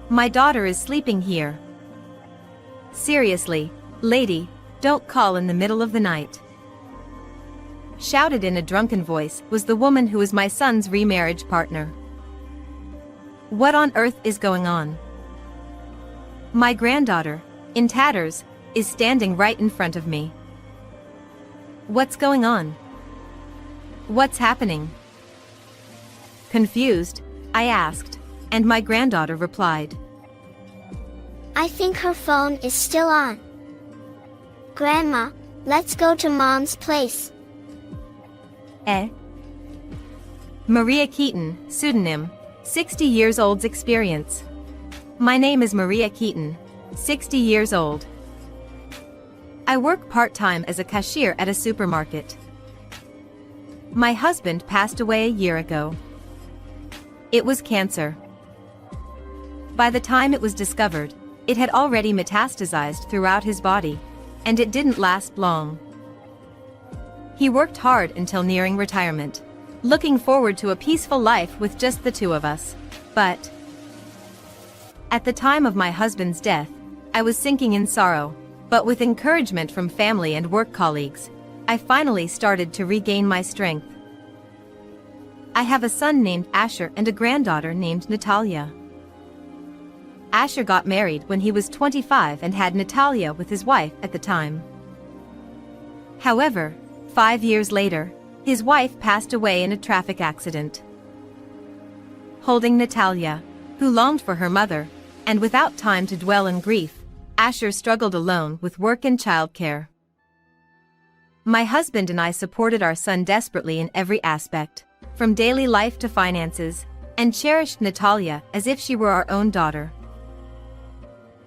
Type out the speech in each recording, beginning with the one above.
My daughter is sleeping here. Seriously, lady, don't call in the middle of the night. Shouted in a drunken voice was the woman who is my son's remarriage partner. What on earth is going on? My granddaughter, in tatters, is standing right in front of me. What's going on? What's happening? Confused, I asked, and my granddaughter replied. I think her phone is still on. Grandma, let's go to Mom's place. Maria Keaton, pseudonym, 60 years old's experience. My name is Maria Keaton, 60 years old. I work part-time as a cashier at a supermarket. My husband passed away a year ago. It was cancer. By the time it was discovered, it had already metastasized throughout his body, and it didn't last long. He worked hard until nearing retirement, looking forward to a peaceful life with just the two of us, but at the time of my husband's death, I was sinking in sorrow, but with encouragement from family and work colleagues, I finally started to regain my strength. I have a son named Asher and a granddaughter named Natalia. Asher got married when he was 25 and had Natalia with his wife at the time. However, 5 years later, his wife passed away in a traffic accident. Holding Natalia, who longed for her mother, and without time to dwell in grief, Asher struggled alone with work and childcare. My husband and I supported our son desperately in every aspect, from daily life to finances, and cherished Natalia as if she were our own daughter.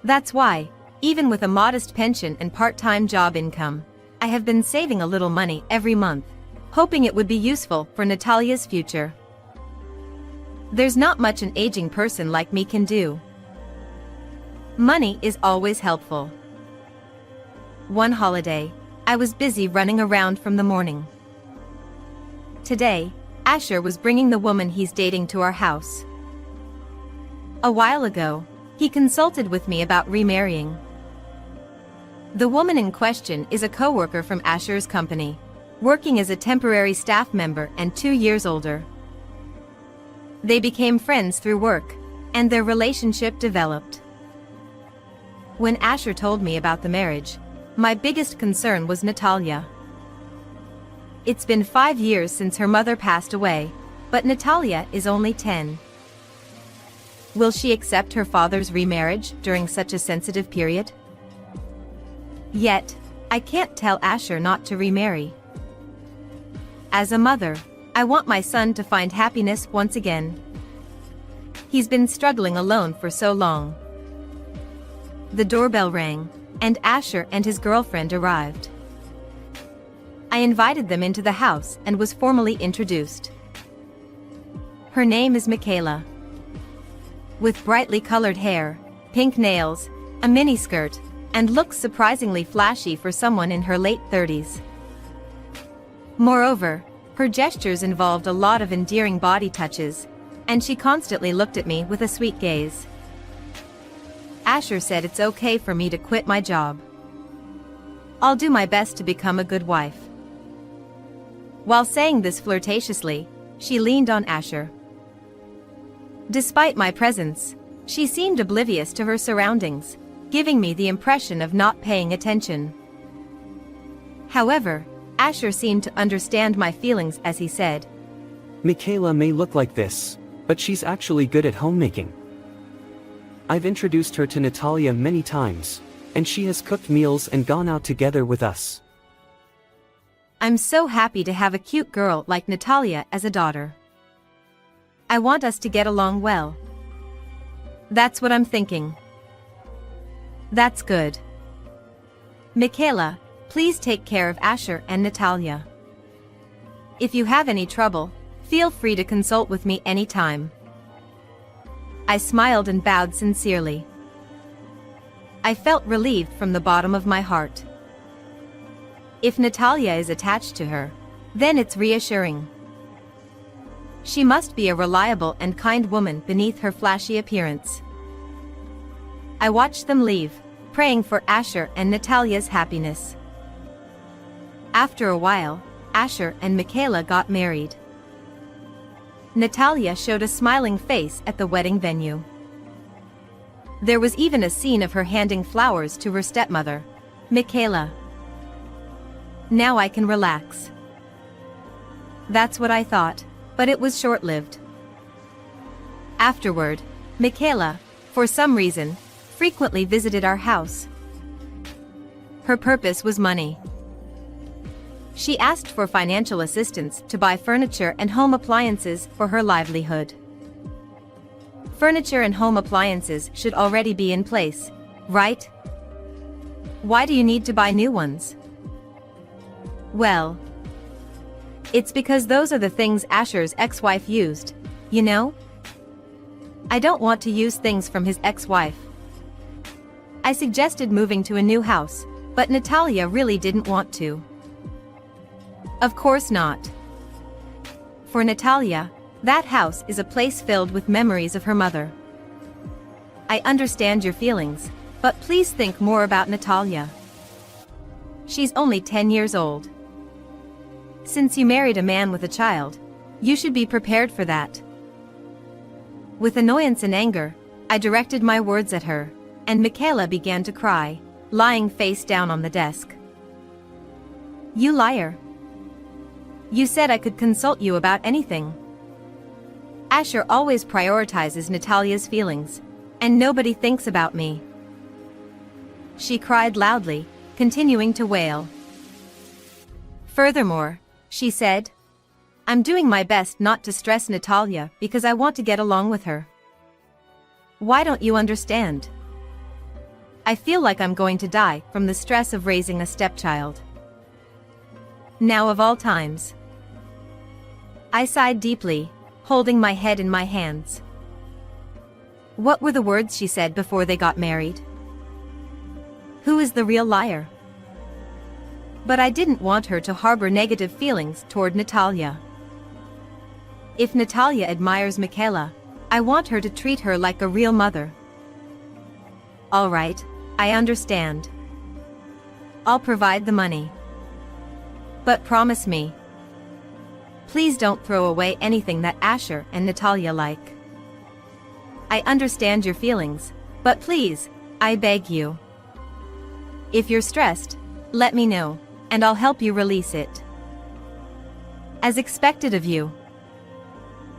That's why, even with a modest pension and part-time job income, I have been saving a little money every month, hoping it would be useful for Natalia's future. There's not much an aging person like me can do. Money is always helpful. One holiday, I was busy running around from the morning. Today, Asher was bringing the woman he's dating to our house. A while ago, he consulted with me about remarrying. The woman in question is a co-worker from Asher's company, working as a temporary staff member and 2 years older. They became friends through work, and their relationship developed. When Asher told me about the marriage, my biggest concern was Natalia. It's been 5 years since her mother passed away, but Natalia is only 10. Will she accept her father's remarriage during such a sensitive period? Yet, I can't tell Asher not to remarry. As a mother, I want my son to find happiness once again. He's been struggling alone for so long. The doorbell rang, and Asher and his girlfriend arrived. I invited them into the house and was formally introduced. Her name is Michaela. With brightly colored hair, pink nails, a miniskirt, and looks surprisingly flashy for someone in her late 30s. Moreover, her gestures involved a lot of endearing body touches, and she constantly looked at me with a sweet gaze. Asher said it's okay for me to quit my job. I'll do my best to become a good wife. While saying this flirtatiously, she leaned on Asher. Despite my presence, she seemed oblivious to her surroundings, giving me the impression of not paying attention. However, Asher seemed to understand my feelings as he said, Michaela may look like this, but she's actually good at homemaking. I've introduced her to Natalia many times, and she has cooked meals and gone out together with us. I'm so happy to have a cute girl like Natalia as a daughter. I want us to get along well. That's what I'm thinking. That's good. Michaela, please take care of Asher and Natalia. If you have any trouble, feel free to consult with me anytime. I smiled and bowed sincerely. I felt relieved from the bottom of my heart. If Natalia is attached to her, then it's reassuring. She must be a reliable and kind woman beneath her flashy appearance. I watched them leave, praying for Asher and Natalia's happiness. After a while, Asher and Michaela got married. Natalia showed a smiling face at the wedding venue. There was even a scene of her handing flowers to her stepmother, Michaela. Now I can relax. That's what I thought, but it was short-lived. Afterward, Michaela, for some reason, frequently visited our house. Her purpose was money. She asked for financial assistance to buy furniture and home appliances for her livelihood. Furniture and home appliances should already be in place, right? Why do you need to buy new ones? Well, it's because those are the things Asher's ex-wife used, you know? I don't want to use things from his ex-wife. I suggested moving to a new house, but Natalia really didn't want to. Of course not. For Natalia, that house is a place filled with memories of her mother. I understand your feelings, but please think more about Natalia. She's only 10 years old. Since you married a man with a child, you should be prepared for that. With annoyance and anger, I directed my words at her, and Michaela began to cry, lying face down on the desk. You liar. You said I could consult you about anything. Asher always prioritizes Natalia's feelings, and nobody thinks about me. She cried loudly, continuing to wail. Furthermore, she said, I'm doing my best not to stress Natalia because I want to get along with her. Why don't you understand? I feel like I'm going to die from the stress of raising a stepchild. Now of all times. I sighed deeply, holding my head in my hands. What were the words she said before they got married? Who is the real liar? But I didn't want her to harbor negative feelings toward Natalia. If Natalia admires Michaela, I want her to treat her like a real mother. All right, I understand. I'll provide the money. But promise me. Please don't throw away anything that Asher and Natalia like. I understand your feelings, but please, I beg you. If you're stressed, let me know, and I'll help you release it. As expected of you.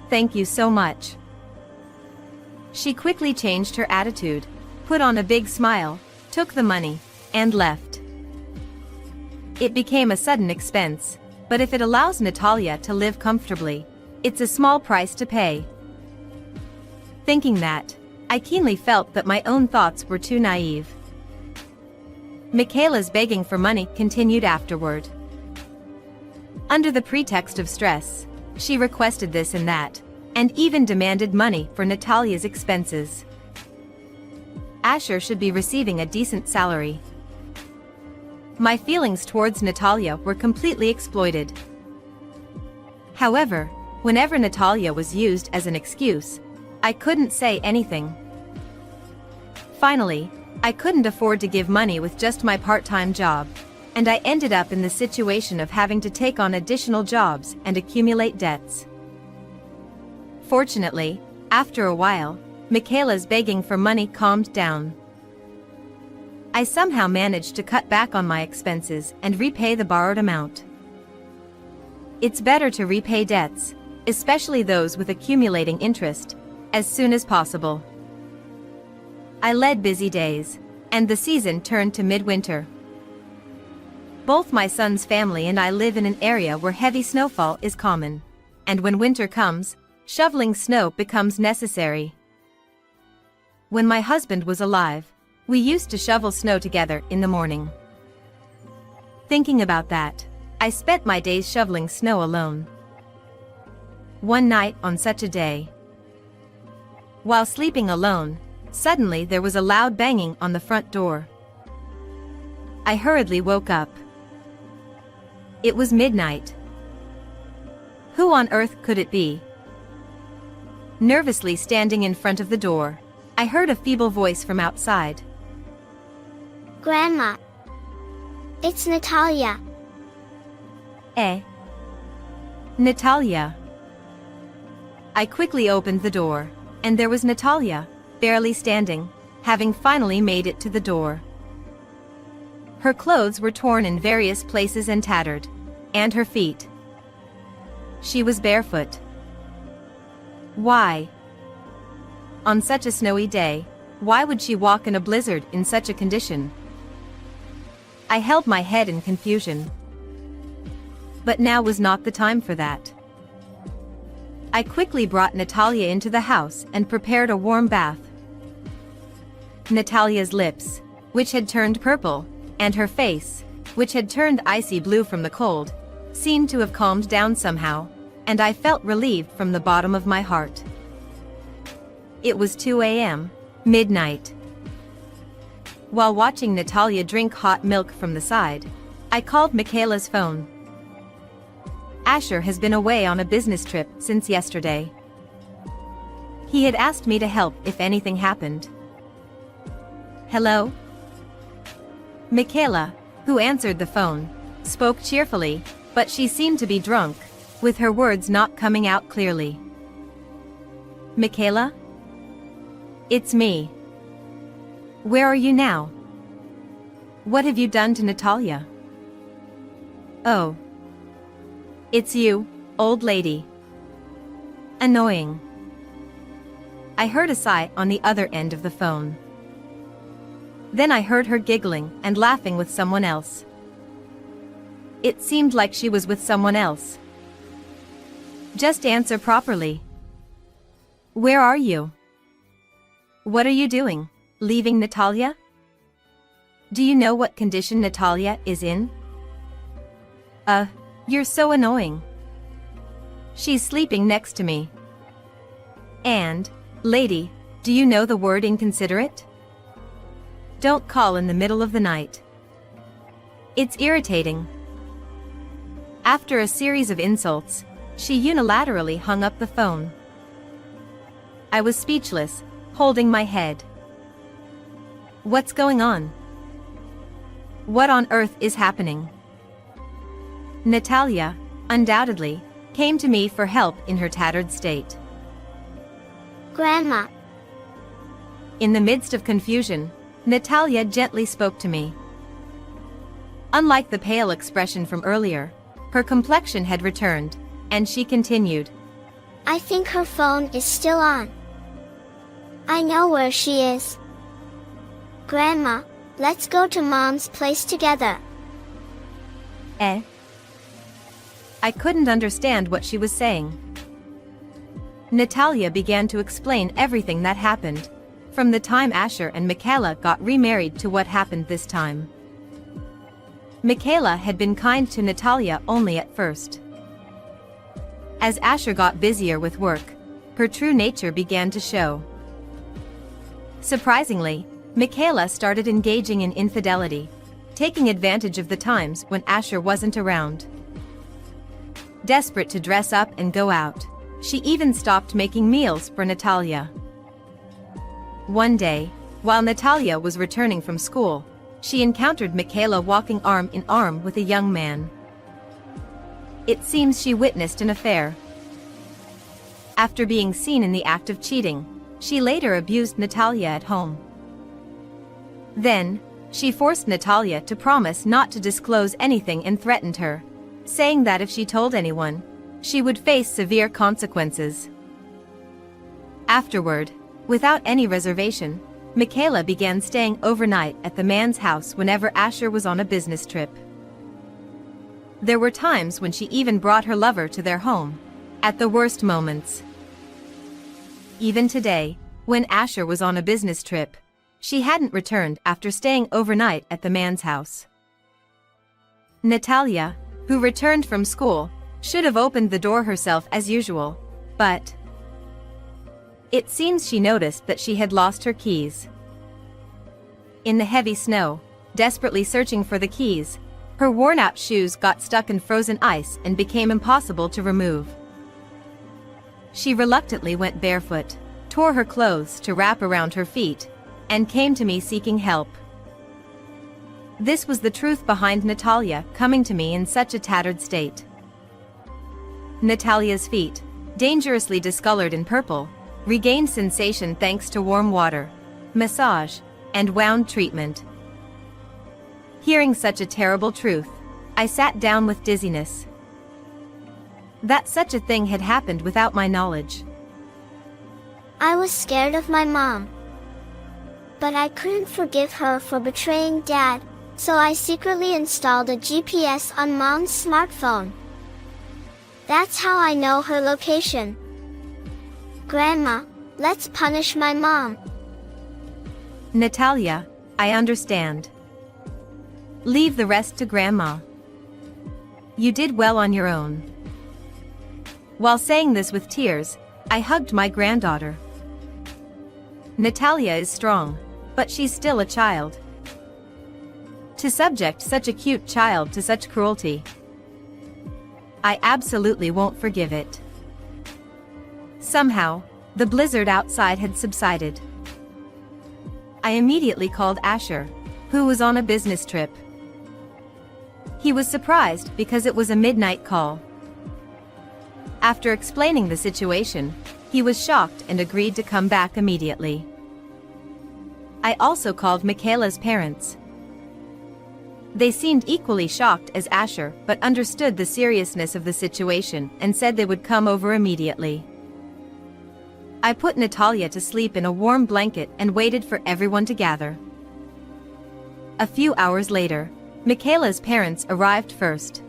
Thank you so much. She quickly changed her attitude, put on a big smile, took the money, and left. It became a sudden expense, but if it allows Natalia to live comfortably, it's a small price to pay. Thinking that, I keenly felt that my own thoughts were too naive. Michaela's begging for money continued afterward. Under the pretext of stress, she requested this and that, and even demanded money for Natalia's expenses. Asher should be receiving a decent salary. My feelings towards Natalia were completely exploited. However, whenever Natalia was used as an excuse, I couldn't say anything. Finally, I couldn't afford to give money with just my part-time job, and I ended up in the situation of having to take on additional jobs and accumulate debts. Fortunately, after a while, Michaela's begging for money calmed down. I somehow managed to cut back on my expenses and repay the borrowed amount. It's better to repay debts, especially those with accumulating interest, as soon as possible. I led busy days, and the season turned to midwinter. Both my son's family and I live in an area where heavy snowfall is common, and when winter comes, shoveling snow becomes necessary. When my husband was alive, we used to shovel snow together in the morning. Thinking about that, I spent my days shoveling snow alone. One night on such a day, while sleeping alone, suddenly there was a loud banging on the front door. I hurriedly woke up. It was midnight. Who on earth could it be? Nervously standing in front of the door, I heard a feeble voice from outside. Grandma. It's Natalia. Eh? Natalia. I quickly opened the door, and there was Natalia, barely standing, having finally made it to the door. Her clothes were torn in various places and tattered, and her feet. She was barefoot. Why? On such a snowy day, why would she walk in a blizzard in such a condition? I held my head in confusion. But now was not the time for that. I quickly brought Natalia into the house and prepared a warm bath. Natalia's lips, which had turned purple, and her face, which had turned icy blue from the cold, seemed to have calmed down somehow, and I felt relieved from the bottom of my heart. It was 2 a.m., midnight. While watching Natalia drink hot milk from the side, I called Michaela's phone. Asher has been away on a business trip since yesterday. He had asked me to help if anything happened. Hello? Michaela, who answered the phone, spoke cheerfully, but she seemed to be drunk, with her words not coming out clearly. Michaela? It's me. Where are you now? What have you done to Natalia? Oh. It's you, old lady. Annoying. I heard a sigh on the other end of the phone. Then I heard her giggling and laughing with someone else. It seemed like she was with someone else. Just answer properly. Where are you? What are you doing? Leaving Natalia? Do you know what condition Natalia is in? You're so annoying. She's sleeping next to me. And, lady, do you know the word inconsiderate? Don't call in the middle of the night. It's irritating. After a series of insults, she unilaterally hung up the phone. I was speechless, holding my head. What's going on? What on earth is happening? Natalia, undoubtedly, came to me for help in her tattered state. Grandma. In the midst of confusion, Natalia gently spoke to me. Unlike the pale expression from earlier, her complexion had returned, and she continued. I think her phone is still on. I know where she is. Grandma, let's go to Mom's place together. Eh? I couldn't understand what she was saying. Natalia began to explain everything that happened, from the time Asher and Michaela got remarried to what happened this time. Michaela had been kind to Natalia only at first. As Asher got busier with work, her true nature began to show. Surprisingly, Michaela started engaging in infidelity, taking advantage of the times when Asher wasn't around. Desperate to dress up and go out, she even stopped making meals for Natalia. One day, while Natalia was returning from school, she encountered Michaela walking arm in arm with a young man. It seems she witnessed an affair. After being seen in the act of cheating, she later abused Natalia at home. Then, she forced Natalia to promise not to disclose anything and threatened her, saying that if she told anyone, she would face severe consequences. Afterward, without any reservation, Michaela began staying overnight at the man's house whenever Asher was on a business trip. There were times when she even brought her lover to their home, at the worst moments. Even today, when Asher was on a business trip, she hadn't returned after staying overnight at the man's house. Natalia, who returned from school, should have opened the door herself as usual, but it seems she noticed that she had lost her keys. In the heavy snow, desperately searching for the keys, her worn-out shoes got stuck in frozen ice and became impossible to remove. She reluctantly went barefoot, tore her clothes to wrap around her feet, and came to me seeking help. This was the truth behind Natalia coming to me in such a tattered state. Natalia's feet, dangerously discolored in purple, regained sensation thanks to warm water, massage, and wound treatment. Hearing such a terrible truth, I sat down with dizziness. That such a thing had happened without my knowledge. I was scared of my mom. But I couldn't forgive her for betraying Dad, so I secretly installed a GPS on Mom's smartphone. That's how I know her location. Grandma, let's punish my mom. Natalia, I understand. Leave the rest to Grandma. You did well on your own. While saying this with tears, I hugged my granddaughter. Natalia is strong, but she's still a child. To subject such a cute child to such cruelty, I absolutely won't forgive it. Somehow, the blizzard outside had subsided. I immediately called Asher, who was on a business trip. He was surprised because it was a midnight call. After explaining the situation, he was shocked and agreed to come back immediately. I also called Michaela's parents. They seemed equally shocked as Asher, but understood the seriousness of the situation and said they would come over immediately. I put Natalia to sleep in a warm blanket and waited for everyone to gather. A few hours later, Michaela's parents arrived first.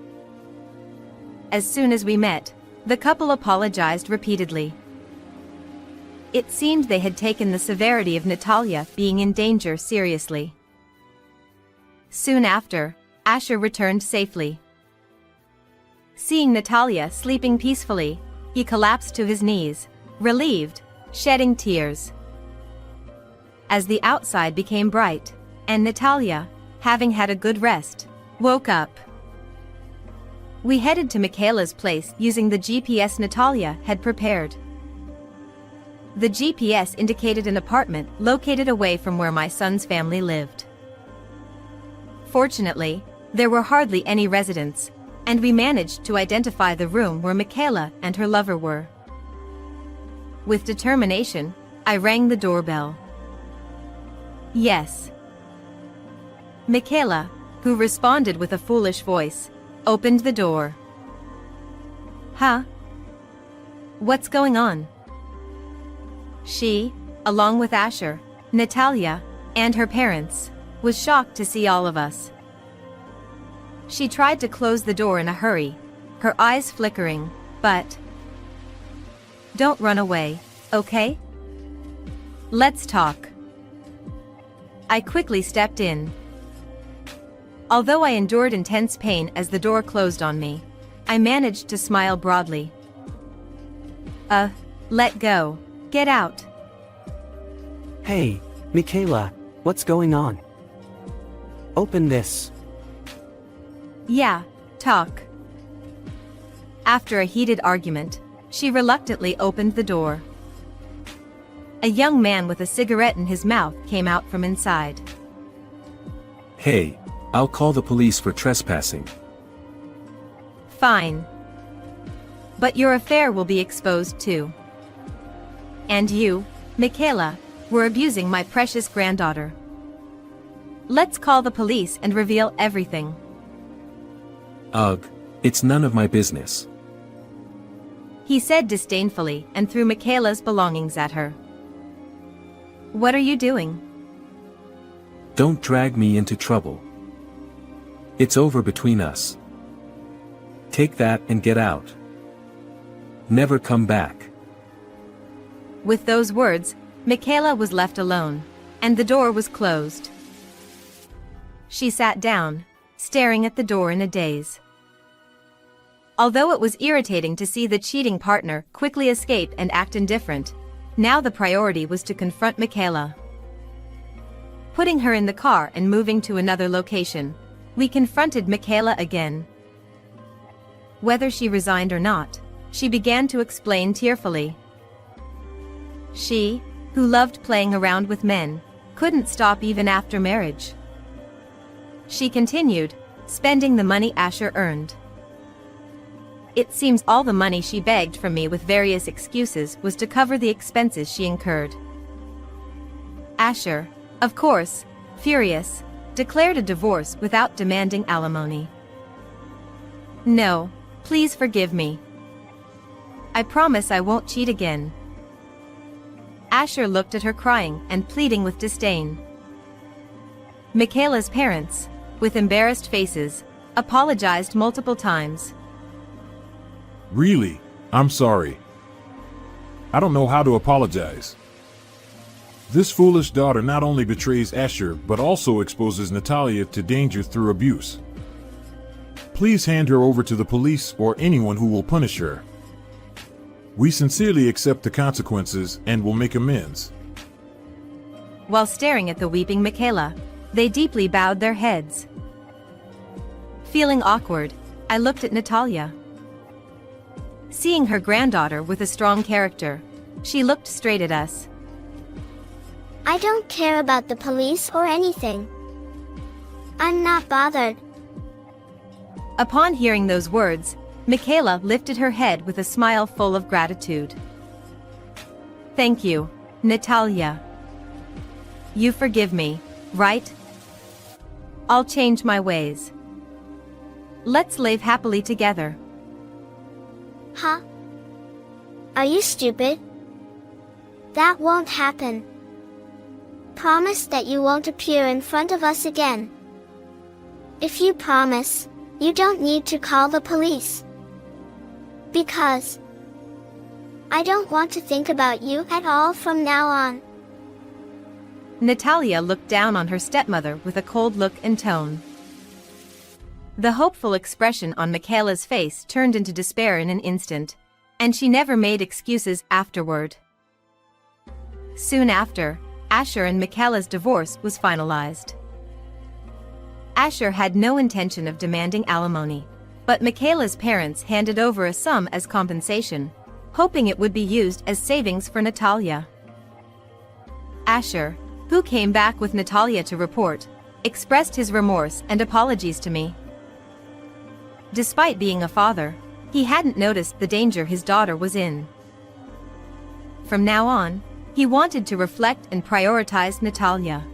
As soon as we met, the couple apologized repeatedly. It seemed they had taken the severity of Natalia being in danger seriously. Soon after, Asher returned safely. Seeing Natalia sleeping peacefully, he collapsed to his knees, relieved, shedding tears. As the outside became bright, and Natalia, having had a good rest, woke up, we headed to Michaela's place using the GPS Natalia had prepared. The GPS indicated an apartment located away from where my son's family lived. Fortunately, there were hardly any residents, and we managed to identify the room where Michaela and her lover were. With determination, I rang the doorbell. Yes. Michaela, who responded with a foolish voice, opened the door. Huh? What's going on? She, along with Asher, Natalia, and her parents, was shocked to see all of us. She tried to close the door in a hurry, her eyes flickering, but... Don't run away, okay? Let's talk. I quickly stepped in. Although I endured intense pain as the door closed on me, I managed to smile broadly. Let go. Get out. Hey, Michaela, what's going on? Open this. Yeah, talk. After a heated argument, she reluctantly opened the door. A young man with a cigarette in his mouth came out from inside. Hey, I'll call the police for trespassing. Fine. But your affair will be exposed too. And you, Michaela, were abusing my precious granddaughter. Let's call the police and reveal everything. Ugh, it's none of my business. He said disdainfully and threw Michaela's belongings at her. What are you doing? Don't drag me into trouble. It's over between us. Take that and get out. Never come back. With those words, Michaela was left alone, and the door was closed. She sat down, staring at the door in a daze. Although it was irritating to see the cheating partner quickly escape and act indifferent, now the priority was to confront Michaela. Putting her in the car and moving to another location, we confronted Michaela again. Whether she resigned or not, she began to explain tearfully. She, who loved playing around with men, couldn't stop even after marriage. She continued, spending the money Asher earned. It seems all the money she begged from me with various excuses was to cover the expenses she incurred. Asher, of course, furious, declared a divorce without demanding alimony. No, please forgive me. I promise I won't cheat again. Asher looked at her crying and pleading with disdain. Michaela's parents, with embarrassed faces, apologized multiple times. Really, I'm sorry. I don't know how to apologize. This foolish daughter not only betrays Asher but also exposes Natalia to danger through abuse. Please hand her over to the police or anyone who will punish her. We sincerely accept the consequences and will make amends. While staring at the weeping Michaela, they deeply bowed their heads. Feeling awkward, I looked at Natalia. Seeing her granddaughter with a strong character, she looked straight at us. I don't care about the police or anything. I'm not bothered. Upon hearing those words, Michaela lifted her head with a smile full of gratitude. Thank you, Natalia. You forgive me, right? I'll change my ways. Let's live happily together. Huh? Are you stupid? That won't happen. Promise that you won't appear in front of us again. If you promise, you don't need to call the police. Because I don't want to think about you at all from now on. Natalia looked down on her stepmother with a cold look and tone. The hopeful expression on Michaela's face turned into despair in an instant, and she never made excuses afterward. Soon after, Asher and Michaela's divorce was finalized. Asher had no intention of demanding alimony, but Michaela's parents handed over a sum as compensation, hoping it would be used as savings for Natalia. Asher, who came back with Natalia to report, expressed his remorse and apologies to me. Despite being a father, he hadn't noticed the danger his daughter was in. From now on, he wanted to reflect and prioritize Natalia.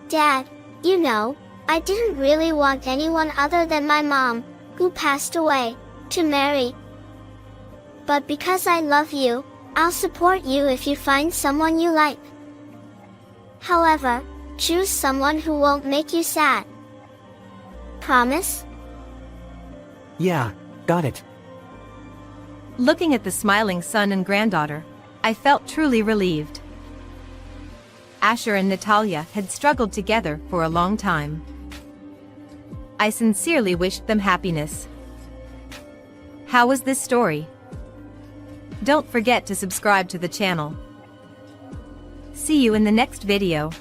Dad, you know, I didn't really want anyone other than my mom, who passed away, to marry. But because I love you, I'll support you if you find someone you like. However, choose someone who won't make you sad. Promise? Yeah, got it. Looking at the smiling son and granddaughter, I felt truly relieved. Asher and Natalia had struggled together for a long time. I sincerely wished them happiness. How was this story? Don't forget to subscribe to the channel. See you in the next video.